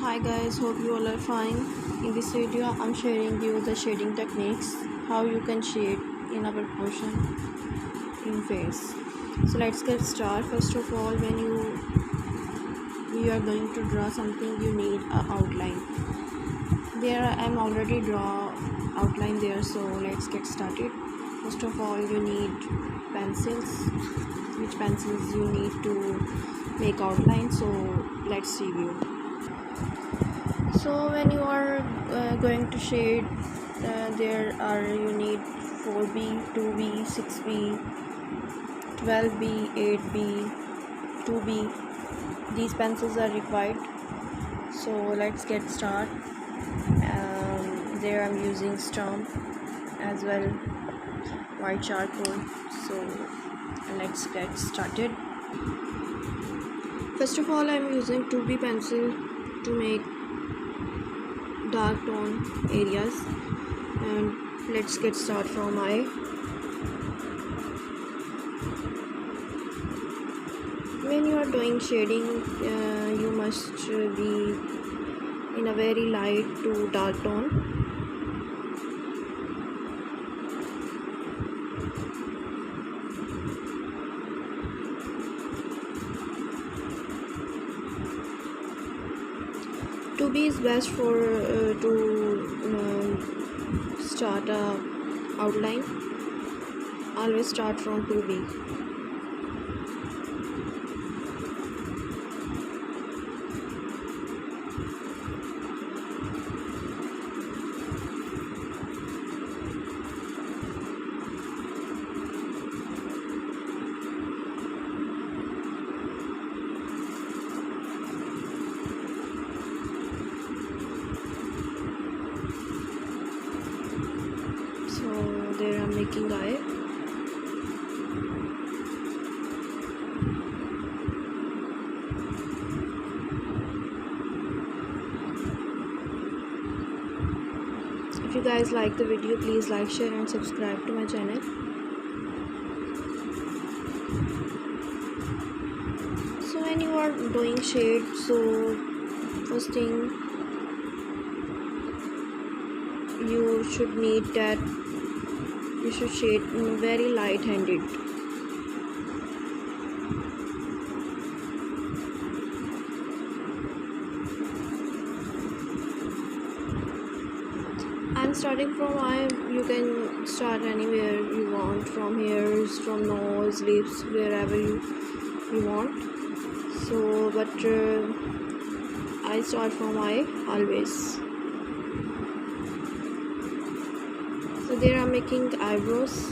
Hi guys, hope you all are fine. In this video, I'm sharing you the shading techniques, how you can shade in our portion in face. So let's get started. First of all, when you are going to draw something, you need a outline. There I'm already draw outline there, so let's get started. First of all, you need pencils. Which pencils you need to make outline? So let's review. So when you are going to shade, you need 4B, 2B, 6B, 12B, 8B, 2B. These pencils are required. So let's get started. There I'm using stump as well, white charcoal. So let's get started. First of all, I'm using 2B pencil to make dark tone areas, and let's get started from eye. When you are doing shading, you must be in a very light to dark tone. To be is best for to start a outline. Always start from 2B. So there I'm making eye. If you guys like the video, please like, share and subscribe to my channel. So when you are doing shade, so first thing you should need that you should shade very light handed. I'm starting from eye. You can start anywhere you want, from ears, from nose, lips, wherever you want. So but I start from eye always. So there I'm making eyebrows.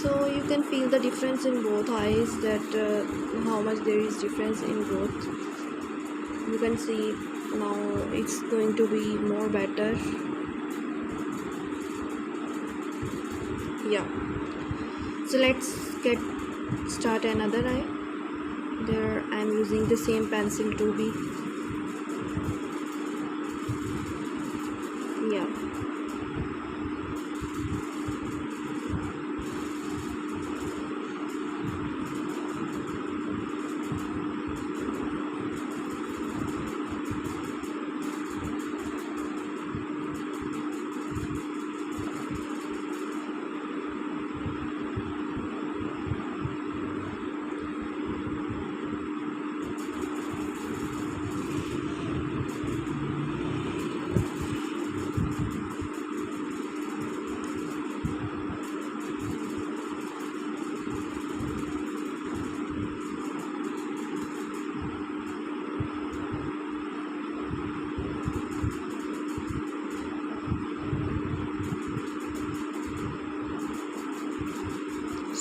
So you can feel the difference in both eyes, that how much there is difference in both. You can see now it's going to be more better. Yeah, so let's get start another eye. There I'm using the same pencil 2B. Yeah,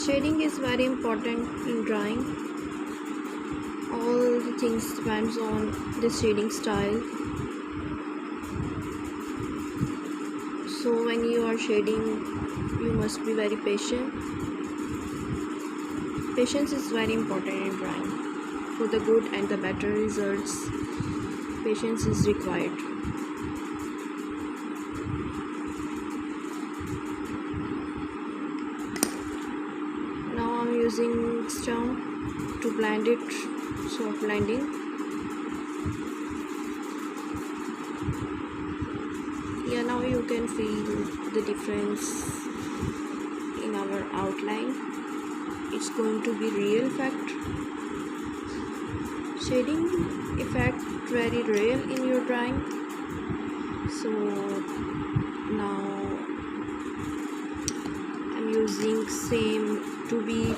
shading is very important in drawing. All the things depends on the shading style. So when you are shading, you must be very patient. Patience is very important in drawing. For the good and the better results, patience is required. Now I'm using stone to blend it, soft blending. Yeah, now you can feel the difference in our outline. It's going to be real effect, shading effect, very real in your drawing. So now I'm using same to be,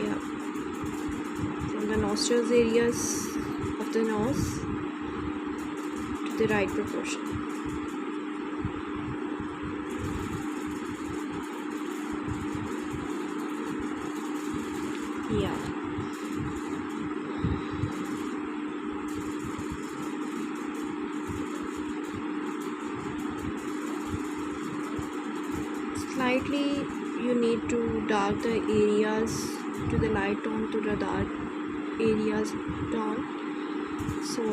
yeah, from the nostrils areas of the nose to the right proportion. Yeah, slightly you need to dark the areas to the light tone to the dark areas tone, so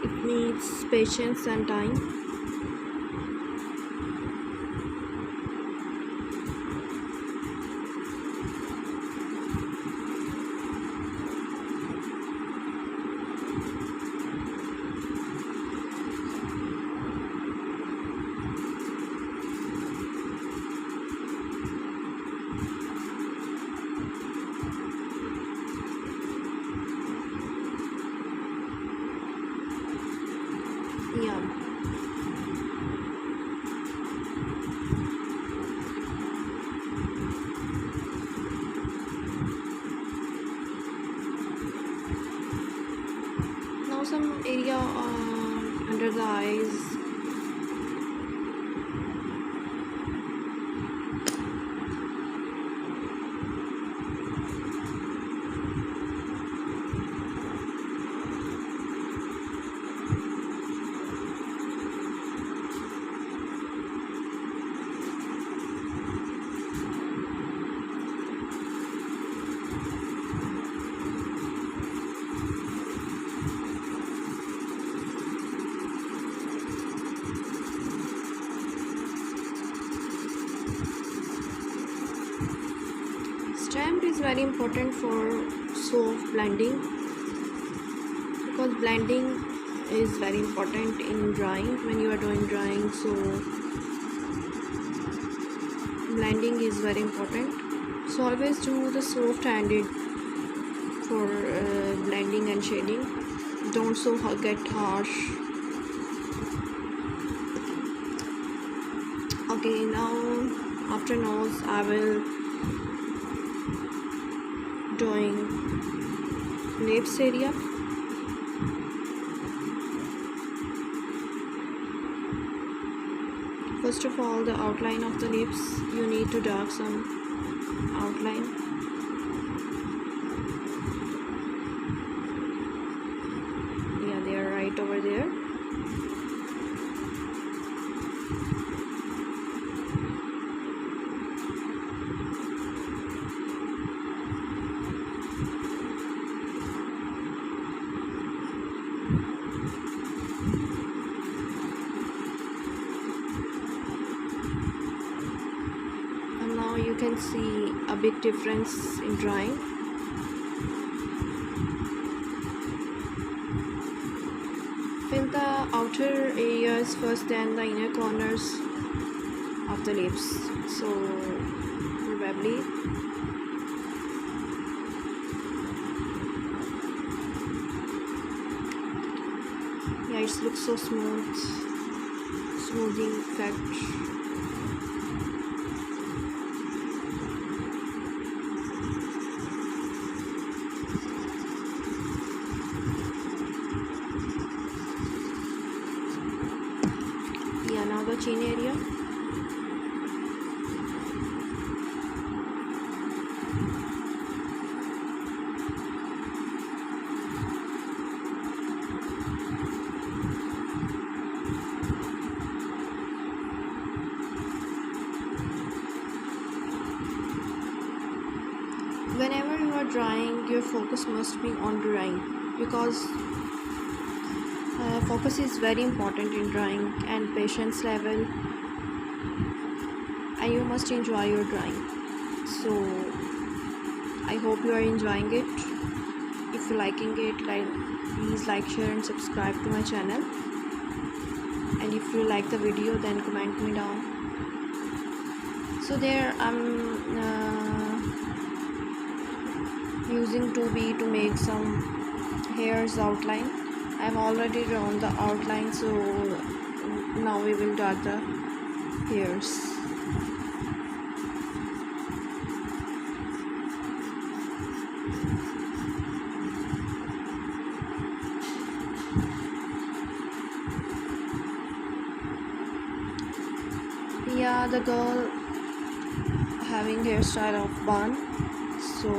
it needs patience and time. Yeah, now some area under the eyes. Stamp is very important for soft blending, because blending is very important in drawing when you are doing drawing. So blending is very important, so always do the soft handed for blending and shading. Don't so get harsh. Okay, now after nose I will drawing lips area. First of all, the outline of the lips, you need to dark some outline. Yeah, they are right over there. Now you can see a big difference in drawing. Fill the outer areas first, then the inner corners of the lips. So probably yeah, it looks so smoothing effect. Yeah, now the chin area. drawing, your focus must be on drawing, because focus is very important in drawing, and patience level, and you must enjoy your drawing. So I hope you are enjoying it. If you're liking it, please like, share and subscribe to my channel. And if you like the video, then comment me down. So there I'm using 2B to make some hairs outline. I've already drawn the outline, so now we will draw the hairs. Yeah, the girl having hairstyle of bun, so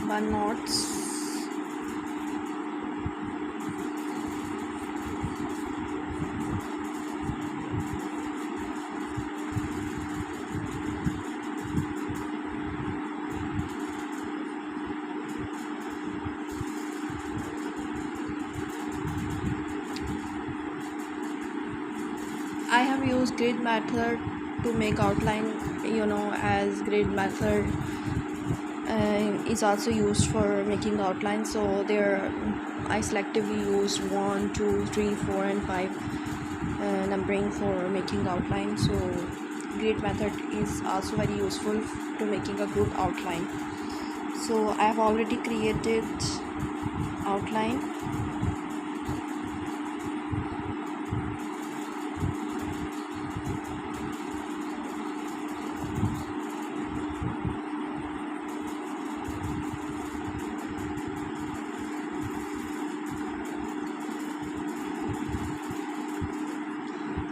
bun knots. I have used grid method to make outline, as grid method is also used for making outline. So there I selectively used 1, 2, 3, 4 and 5 numbering for making outline. So grid method is also very useful to making a group outline. So I have already created outline.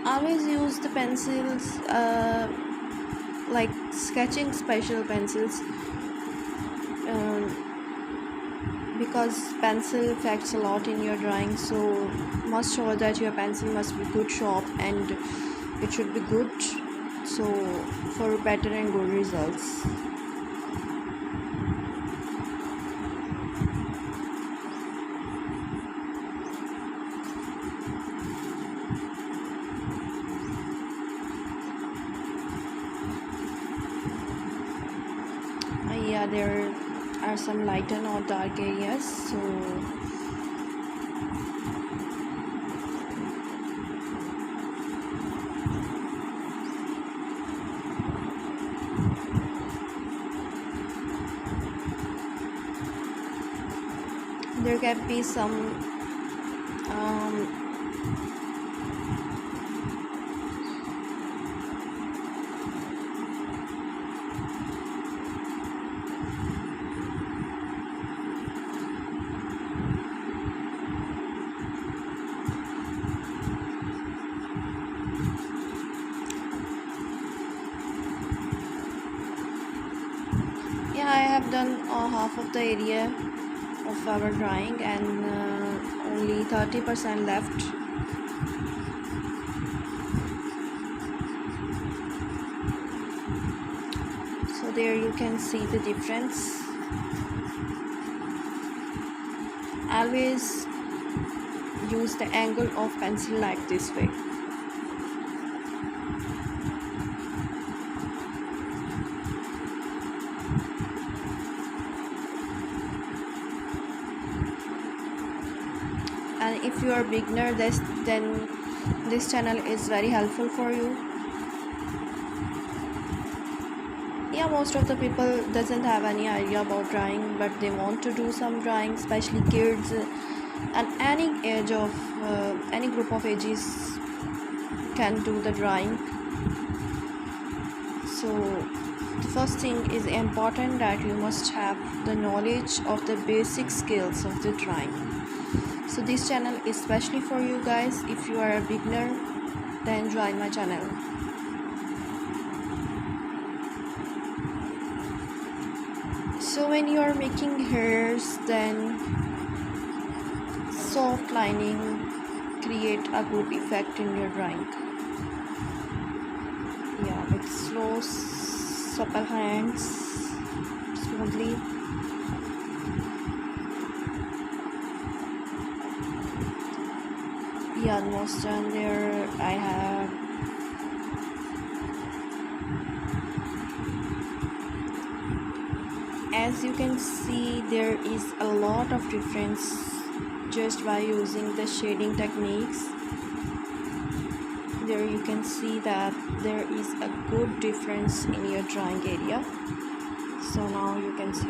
Always use the pencils, like sketching special pencils, because pencil affects a lot in your drawing. So must sure that your pencil must be good sharp and it should be good, so for better and good results. Yeah, there are some lighter or dark areas, so there can be some yeah, I have done half of the area of our drawing, and only 30% left. So there you can see the difference. Always use the angle of pencil like this way. And if you are beginner, then this channel is very helpful for you. Yeah, most of the people doesn't have any idea about drawing, but they want to do some drawing, especially kids and any age of any group of ages can do the drawing. So the first thing is important that you must have the knowledge of the basic skills of the drawing. So this channel is especially for you guys. If you are a beginner, then join my channel. So when you are making hairs, then soft lining create a good effect in your drawing. Yeah, with slow supple hands smoothly. Yeah, almost done there. I have as you can see there is a lot of difference just by using the shading techniques. There you can see that there is a good difference in your drawing area. So now you can see